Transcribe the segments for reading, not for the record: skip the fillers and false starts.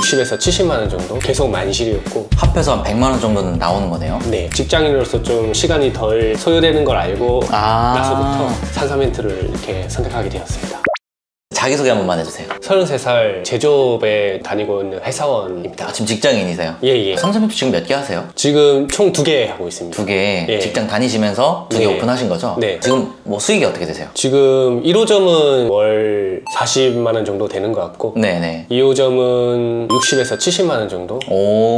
60에서 70만 원 정도 계속 만실이었고, 합해서 한 100만 원 정도는 나오는 거네요. 네, 직장인으로서 좀 시간이 덜 소요되는 걸 알고 나서부터 산사멘트를 이렇게 선택하게 되었습니다. 자기소개 한 번만 해주세요. 33살 제조업에 다니고 있는 회사원입니다. 지금 직장인이세요? 예. 삼성멘트 지금 몇 개 하세요? 지금 총 2개 하고 있습니다. 2개. 예. 직장 다니시면서 2개 네. 오픈하신 거죠? 네. 지금 뭐 수익이 어떻게 되세요? 지금 1호점은 월 40만 원 정도 되는 것 같고, 네네. 2호점은 60에서 70만 원 정도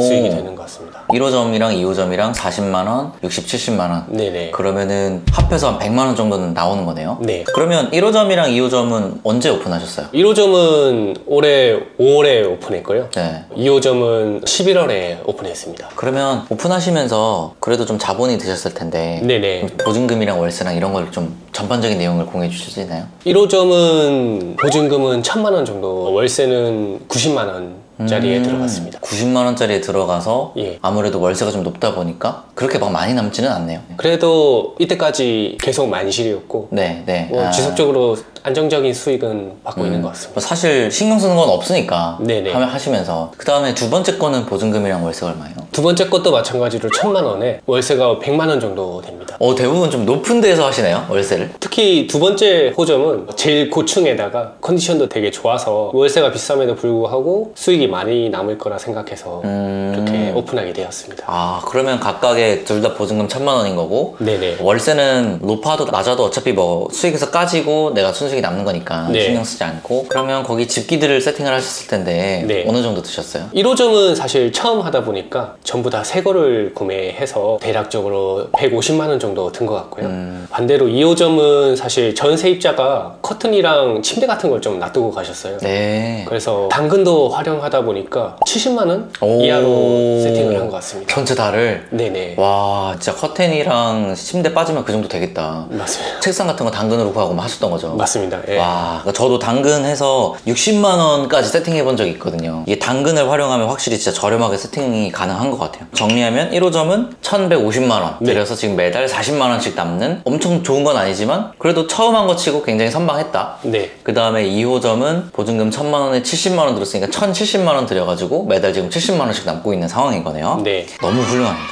수익이 되는 것 같습니다. 1호점이랑 2호점이랑 40만 원, 60, 70만 원. 네네. 그러면은 합해서 한 100만 원 정도는 나오는 거네요. 네. 그러면 1호점이랑 2호점은 언제 오픈하셨어요? 1호점은 올해 5월에 오픈했고요. 네. 2호점은 11월에 오픈했습니다. 그러면 오픈하시면서 그래도 좀 자본이 드셨을 텐데 네네. 보증금이랑 월세랑 이런 걸 좀 전반적인 내용을 공유해 주실 수 있나요? 1호점은 보증금은 1000만 원 정도, 월세는 90만 원짜리에 들어갔습니다. 90만 원짜리에 들어가서 예. 아무래도 월세가 좀 높다 보니까 그렇게 막 많이 남지는 않네요. 그래도 이때까지 계속 만실이었고, 네. 뭐 지속적으로 안정적인 수익은 받고 있는 것 같습니다. 뭐 사실 신경 쓰는 건 없으니까 네네. 하시면서 그 다음에 두 번째 거는 보증금이랑 월세가 얼마예요? 두 번째 것도 마찬가지로 1000만 원에 월세가 100만 원 정도 됩니다. 대부분 좀 높은 데에서 하시네요, 월세를. 특히 두 번째 호점은 제일 고층에다가 컨디션도 되게 좋아서 월세가 비쌈에도 불구하고 수익이 많이 남을 거라 생각해서 이렇게 오픈하게 되었습니다. 그러면 각각의 둘 다 보증금 1000만 원인 거고, 네네. 월세는 높아도 낮아도 어차피 뭐 수익에서 까지고 내가 순수익이 남는 거니까 네. 신경 쓰지 않고. 그러면 거기 집기들을 세팅을 하셨을 텐데 네. 어느 정도 드셨어요? 1호점은 사실 처음 하다 보니까 전부 다 새 거를 구매해서 대략적으로 150만 원 정도 든 것 같고요. 반대로 2호점은 사실 전 세입자가 커튼이랑 침대 같은 걸 좀 놔두고 가셨어요. 네. 그래서 당근도 활용하다 보니까 70만 원 이하로 세팅을 한 것 같습니다. 전체 다를? 네네. 와, 진짜 커튼이랑 침대 빠지면 그 정도 되겠다. 맞습니다. 책상 같은 거 당근으로 구하고 뭐 하셨던 거죠? 맞습니다. 예. 와, 저도 당근해서 60만 원까지 세팅해 본 적이 있거든요. 이게 당근을 활용하면 확실히 진짜 저렴하게 세팅이 가능한 것 같아요. 정리하면 1호점은 1150만 원 들여서 지금 매달 40만 원씩 남는, 엄청 좋은 건 아니지만 그래도 처음 한 거 치고 굉장히 선방했다. 네. 그 다음에 2호점은 보증금 1000만 원에 70만 원 들었으니까 1070만 원 들여가지고 매달 지금 70만 원씩 남고 있는 상황인 거네요. 네. 너무 훌륭합니다.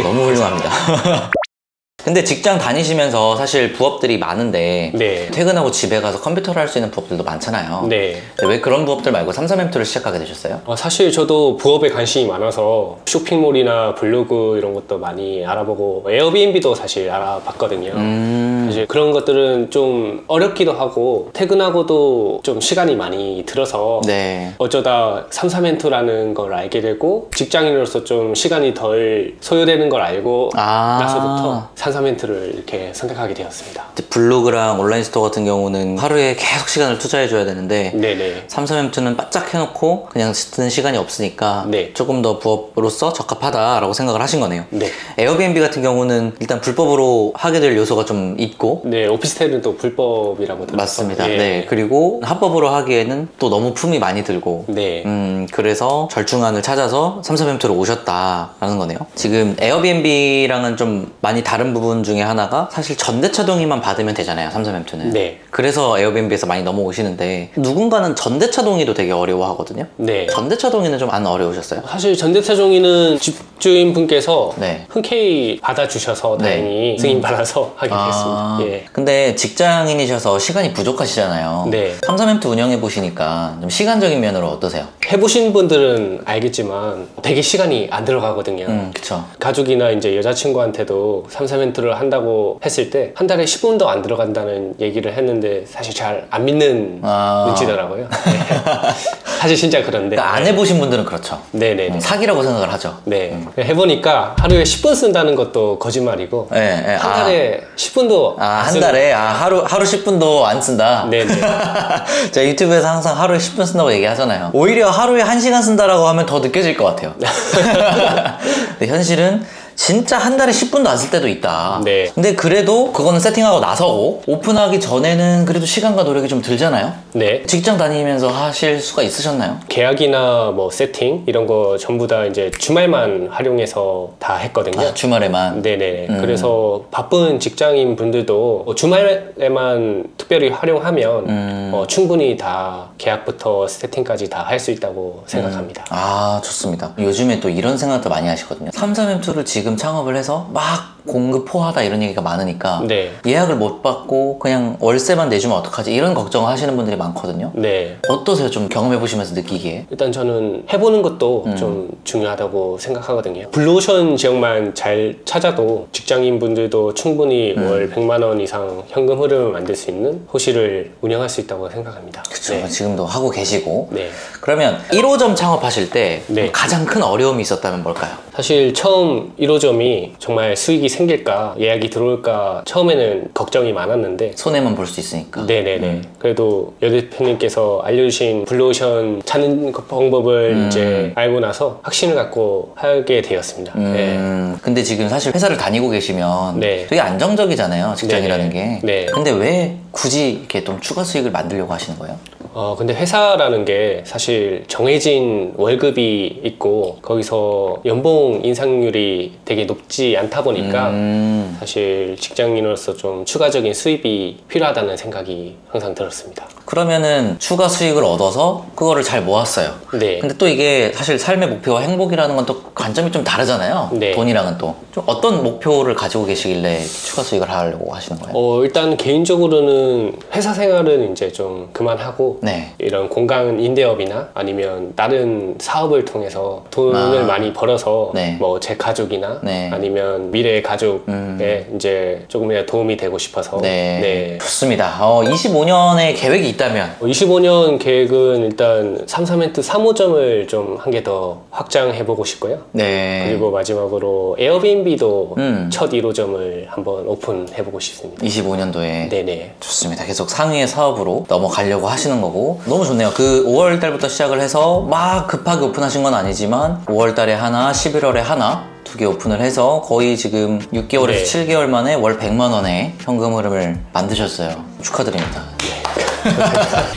너무 훌륭합니다. 근데 직장 다니시면서 사실 부업들이 많은데 네. 퇴근하고 집에 가서 컴퓨터를 할 수 있는 부업들도 많잖아요. 네. 왜 그런 부업들 말고 삼삼엠투를 시작하게 되셨어요? 사실 저도 부업에 관심이 많아서 쇼핑몰이나 블로그 이런 것도 많이 알아보고 에어비앤비도 사실 알아봤거든요. 사실 그런 것들은 좀 어렵기도 하고 퇴근하고도 좀 시간이 많이 들어서 네. 어쩌다 삼삼엔투라는 걸 알게 되고 직장인으로서 좀 시간이 덜 소요되는 걸 알고 나서부터 산삼엔트를 이렇게 선택하게 되었습니다. 블로그랑 온라인 스토어 같은 경우는 하루에 계속 시간을 투자해줘야 되는데 네네. 삼삼엠투는 바짝 해놓고 그냥 쓰는 시간이 없으니까 네. 조금 더 부업으로서 적합하다라고 생각을 하신 거네요. 네. 에어비앤비 같은 경우는 일단 불법으로 하게 될 요소가 좀 있고, 네, 오피스텔은 또 불법이라고 들었어요. 맞습니다. 예. 네. 그리고 합법으로 하기에는 또 너무 품이 많이 들고, 네. 그래서 절충안을 찾아서 삼삼엠투로 오셨다라는 거네요. 지금 에어비앤비랑은 좀 많이 다른 부분 중에 하나가 사실 전대차 동의만 받으면 되잖아요, 삼삼엠투는. 네. 그래서 에어비앤비에서 많이 넘어오시는데 누군가는 전대차 동의도 되게 어려워하거든요. 네. 전대차 동의는 좀 안 어려우셨어요? 사실 전대차 종이는 집주인분께서 네. 흔쾌히 받아주셔서 다행히 승인받아서 하게 됐습니다. 예. 근데 직장인이셔서 시간이 부족하시잖아요. 네. 삼삼엠투 운영해 보시니까 좀 시간적인 면으로 어떠세요? 해보신 분들은 알겠지만 되게 시간이 안 들어가거든요. 그쵸. 가족이나 이제 여자친구한테도 삼삼엔트를 한다고 했을 때 한 달에 10분도 안 들어간다는 얘기를 했는데 사실 잘 안 믿는 눈치더라고요. 네. 사실 진짜 그런데. 그러니까 안 해보신 분들은 그렇죠. 네네. 사기라고 생각을 하죠. 네. 해보니까 하루에 10분 쓴다는 것도 거짓말이고 네, 네. 한 달에 10분도 한 달에 하루 10분도 안 쓴다. 네네. 제가 유튜브에서 항상 하루에 10분 쓴다고 얘기하잖아요. 오히려 하루에 1시간 쓴다라고 하면 더 느껴질 것 같아요. 근데 현실은 진짜 한 달에 10분도 안 쓸 때도 있다. 네. 근데 그래도 그거는 세팅하고 나서고 오픈하기 전에는 그래도 시간과 노력이 좀 들잖아요. 네. 직장 다니면서 하실 수가 있으셨나요? 계약이나 뭐 세팅 이런 거 전부 다 이제 주말만 활용해서 다 했거든요. 아, 주말에만. 네네. 그래서 바쁜 직장인 분들도 주말에만 특별히 활용하면 충분히 다 계약부터 세팅까지 다 할 수 있다고 생각합니다. 아, 좋습니다. 요즘에 또 이런 생각도 많이 하시거든요. 33M2를 지금 창업을 해서 막 공급포하다 이런 얘기가 많으니까 네. 예약을 못 받고 그냥 월세만 내주면 어떡하지? 이런 걱정을 하시는 분들이 많거든요. 네. 어떠세요? 좀 경험해보시면서 느끼기에? 일단 저는 해보는 것도 좀 중요하다고 생각하거든요. 블루오션 지역만 잘 찾아도 직장인 분들도 충분히 월 100만 원 이상 현금 흐름을 만들 수 있는 호실을 운영할 수 있다고 생각합니다. 그쵸. 네. 지금도 하고 계시고. 네. 그러면 1호점 창업하실 때 네. 가장 큰 어려움이 있었다면 뭘까요? 사실 처음 1호점이 정말 수익이 생길까 예약이 들어올까 처음에는 걱정이 많았는데 손해만 볼 수 있으니까. 네네네. 그래도 여 대표님께서 알려주신 블루오션 찾는 방법을 이제 알고 나서 확신을 갖고 하게 되었습니다. 네. 근데 지금 사실 회사를 다니고 계시면 네. 되게 안정적이잖아요, 직장이라는 네네. 게. 네. 근데 왜 굳이 이렇게 좀 추가 수익을 만들려고 하시는 거예요? 근데 회사라는 게 사실 정해진 월급이 있고 거기서 연봉 인상률이 되게 높지 않다 보니까 사실 직장인으로서 좀 추가적인 수입이 필요하다는 생각이 항상 들었습니다. 그러면은 추가 수익을 얻어서 그거를 잘 모았어요. 네. 근데 또 이게 사실 삶의 목표와 행복이라는 건 또 관점이 좀 다르잖아요. 네. 돈이랑은 또. 좀 어떤 목표를 가지고 계시길래 추가 수익을 하려고 하시는 거예요? 일단 개인적으로는 회사 생활은 이제 좀 그만하고 네. 이런 공간 임대업이나 아니면 다른 사업을 통해서 돈을 많이 벌어서 네. 뭐 제 가족이나 네. 아니면 미래의 가족에 이제 조금이라도 도움이 되고 싶어서 네. 네. 좋습니다. 25년의 계획이 있다면 25년 계획은 일단 33멘트 3호점을 좀 한 개 더 확장해보고 싶고요. 네. 그리고 마지막으로 에어비앤비도 첫 1호점을 한번 오픈해보고 싶습니다. 25년도에 네네. 좋습니다. 계속 상위의 사업으로 넘어가려고 하시는 거고 너무 좋네요. 그 5월 달부터 시작을 해서 막 급하게 오픈하신 건 아니지만 5월 달에 하나, 11월에 하나 두 개 오픈을 해서 거의 지금 6개월에서 네. 7개월 만에 월 100만 원의 현금 흐름을 만드셨어요. 축하드립니다.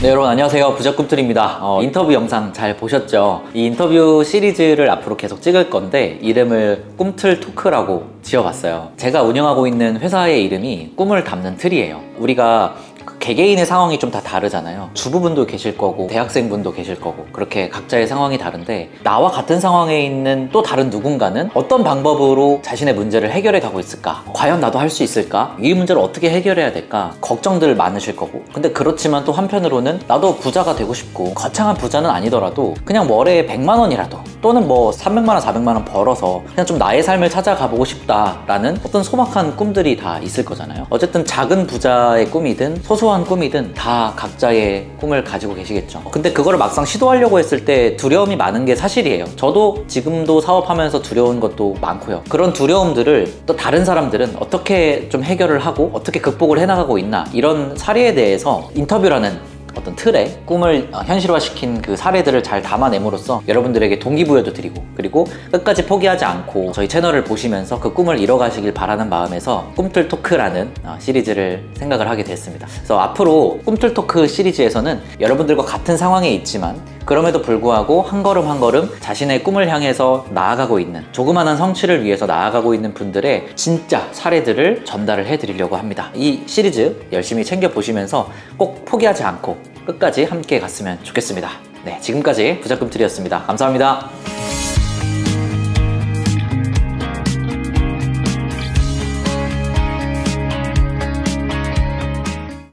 네, 여러분 안녕하세요. 부자꿈틀입니다. 인터뷰 영상 잘 보셨죠? 이 인터뷰 시리즈를 앞으로 계속 찍을 건데 이름을 꿈틀 토크라고 지어봤어요. 제가 운영하고 있는 회사의 이름이 꿈을 담는 틀이에요. 우리가 개개인의 상황이 좀 다 다르잖아요. 주부분도 계실 거고 대학생분도 계실 거고 그렇게 각자의 상황이 다른데 나와 같은 상황에 있는 또 다른 누군가는 어떤 방법으로 자신의 문제를 해결해 가고 있을까? 과연 나도 할 수 있을까? 이 문제를 어떻게 해결해야 될까? 걱정들 많으실 거고 근데 그렇지만 또 한편으로는 나도 부자가 되고 싶고 거창한 부자는 아니더라도 그냥 월에 100만 원이라도 또는 뭐 300만 원, 400만 원 벌어서 그냥 좀 나의 삶을 찾아가 보고 싶다라는 어떤 소박한 꿈들이 다 있을 거잖아요. 어쨌든 작은 부자의 꿈이든 소소한 꿈이든 다 각자의 꿈을 가지고 계시겠죠. 근데 그거를 막상 시도하려고 했을 때 두려움이 많은 게 사실이에요. 저도 지금도 사업하면서 두려운 것도 많고요. 그런 두려움들을 또 다른 사람들은 어떻게 좀 해결을 하고 어떻게 극복을 해나가고 있나 이런 사례에 대해서 인터뷰라는 어떤 틀에 꿈을 현실화시킨 그 사례들을 잘 담아냄으로써 여러분들에게 동기부여도 드리고 그리고 끝까지 포기하지 않고 저희 채널을 보시면서 그 꿈을 이뤄가시길 바라는 마음에서 꿈틀 토크라는 시리즈를 생각을 하게 됐습니다. 그래서 앞으로 꿈틀 토크 시리즈에서는 여러분들과 같은 상황에 있지만 그럼에도 불구하고 한 걸음 한 걸음 자신의 꿈을 향해서 나아가고 있는 조그마한 성취를 위해서 나아가고 있는 분들의 진짜 사례들을 전달을 해드리려고 합니다. 이 시리즈 열심히 챙겨보시면서 꼭 포기하지 않고 끝까지 함께 갔으면 좋겠습니다. 네, 지금까지 부자꿈틀이었습니다. 감사합니다.